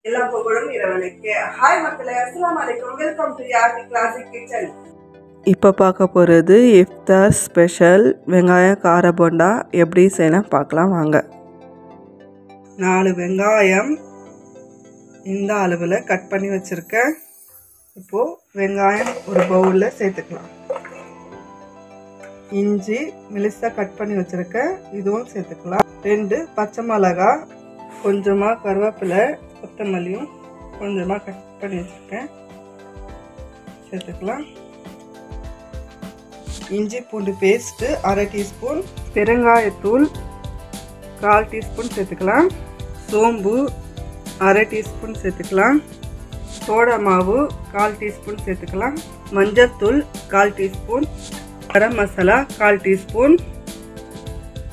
எல்லா புகழும் இறைவனுக்கு. ஹாய் மக்களே, அஸ்ஸலாமு அலைக்கும். வெல்கம் டு யார்டி கிளாசிக் கிச்சன். இப்போ பார்க்க போகிறது இஃப்தார் ஸ்பெஷல் வெங்காயம் கார போண்டா எப்படி செய்யலாம் பார்க்கலாம் வாங்க. 4 வெங்காயம் இந்த அளவில் கட் பண்ணி வச்சுருக்கேன். இப்போது வெங்காயம் ஒரு பவுலில் சேர்த்துக்கலாம். இஞ்சி மெலிசாக கட் பண்ணி வச்சுருக்கேன், இதுவும் சேர்த்துக்கலாம். 2 பச்சை மிளகா, கொஞ்சமாக கருவேப்பிலை, கொத்தமல்லியும் கொஞ்சமாக கட் பண்ணி வச்சுருக்கேன், சேர்த்துக்கலாம். இஞ்சி பூண்டு பேஸ்ட்டு 1/2 டீஸ்பூன், பெருங்காயத்தூள் 1/4 டீஸ்பூன் சேர்த்துக்கலாம். சோம்பு 1/2 டீஸ்பூன் சேர்த்துக்கலாம். சோடா மாவு 1/4 டீஸ்பூன் சேர்த்துக்கலாம். மஞ்சள்தூள் 1/4 டீஸ்பூன், கரம் மசாலா 1/4 டீஸ்பூன்,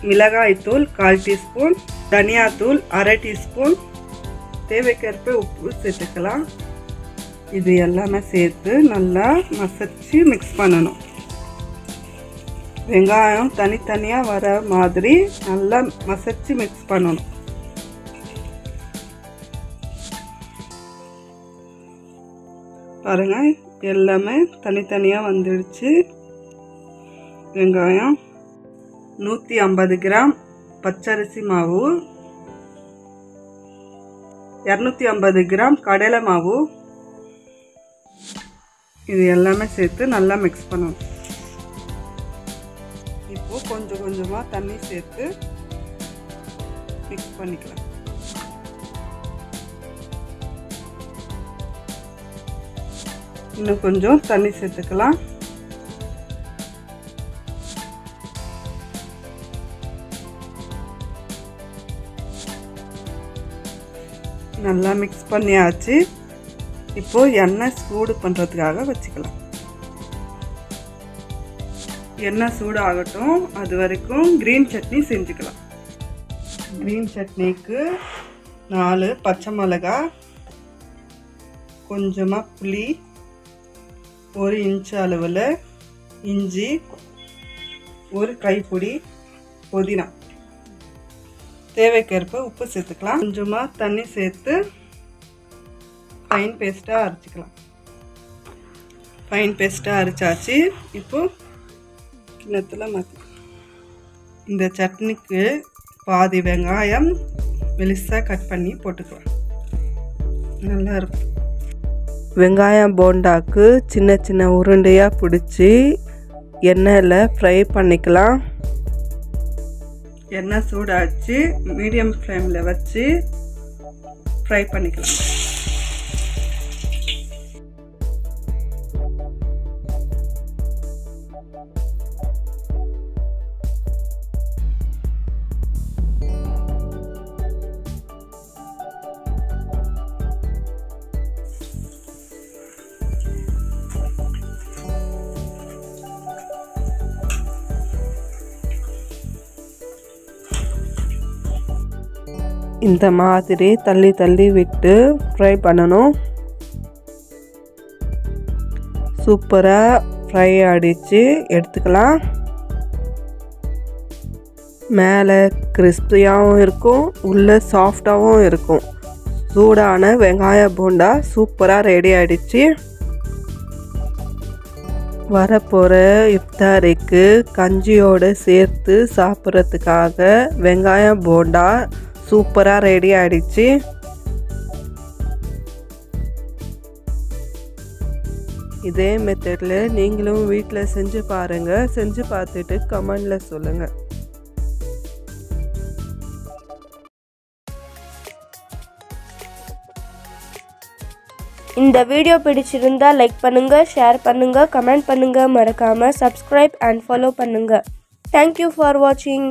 மிளகாய்த்தூள் 1/4 டீஸ்பூன், தனியாத்தூள் 1/2 டீஸ்பூன், தேவைக்கேற்ப உப்பு சேர்த்துக்கலாம். இது எல்லாமே சேர்த்து நல்லா மசிச்சு மிக்ஸ் பண்ணணும். வெங்காயம் தனித்தனியாக வர மாதிரி நல்லா மசிச்சு மிக்ஸ் பண்ணணும். பாருங்க, எல்லாமே தனித்தனியாக வந்துடுச்சு. வெங்காயம் 150 கிராம் பச்சரிசி மாவு, 250 கிராம் கடலை மாவு, இது எல்லாமே சேர்த்து நல்லா மிக்ஸ் பண்ணணும். இப்போ கொஞ்சம் கொஞ்சமாக தண்ணி சேர்த்து மிக்ஸ் பண்ணிக்கலாம். இன்னும் கொஞ்சம் தண்ணி சேர்த்துக்கலாம். நல்லா மிக்ஸ் பண்ணியாச்சு. இப்போ எண்ணெய் சூடு பண்ணுறதுக்காக வச்சுக்கலாம். எண்ணெய் சூடு ஆகட்டும், அது வரைக்கும் க்ரீன் சட்னி செஞ்சுக்கலாம். க்ரீன் சட்னிக்கு 4 பச்சை மிளகாய், கொஞ்சமாக புளி, 1 இன்ச் அளவில் இஞ்சி, 1 கைப்பிடி புதினா, தேவைக்கேற்ப உப்பு சேர்த்துக்கலாம். கொஞ்சமாக தண்ணி சேர்த்து ஃபைன் பேஸ்ட்டாக அரைச்சிக்கலாம். ஃபைன் பேஸ்ட்டாக அரைச்சாச்சு. இப்போது கிண்ணத்தில் மாற்றிக்கலாம். இந்த சட்னிக்கு பாதி வெங்காயம் மெலிசாக கட் பண்ணி போட்டுக்கலாம், நல்லா இருக்கும். வெங்காயம் போண்டாக்கு சின்ன சின்ன உருண்டையாக பிடிச்சி எண்ணெயில் ஃப்ரை பண்ணிக்கலாம். எண்ணெய் சூடாச்சு, மீடியம் ஃப்ளேமில் வச்சு ஃப்ரை பண்ணிக்கலாம். இந்த மாதிரி தள்ளி தள்ளி விட்டு ஃப்ரை பண்ணணும். சூப்பராக ஃப்ரை அடித்து எடுத்துக்கலாம். மேலே கிறிஸ்பியாகவும் இருக்கும், உள்ளே சாஃப்டாகவும் இருக்கும். சூடான வெங்காய போண்டா சூப்பராக ரெடி ஆகிடுச்சு. வரப்போகிற இஃப்தாரிக்கு கஞ்சியோடு சேர்த்து சாப்பிட்றதுக்காக வெங்காயம் போண்டா சூப்பராக ரெடி ஆகிடுச்சு. இதே மெத்தடில் நீங்களும் வீட்டில் செஞ்சு பாருங்கள். செஞ்சு பார்த்துட்டு கமெண்டில் சொல்லுங்கள். இந்த வீடியோ பிடிச்சிருந்தா லைக் பண்ணுங்க, ஷேர் பண்ணுங்க, கமெண்ட் பண்ணுங்க, மறக்காம சப்ஸ்கிரைப் அண்ட் ஃபாலோ பண்ணுங்க. தேங்க்யூ ஃபார் வாட்சிங்.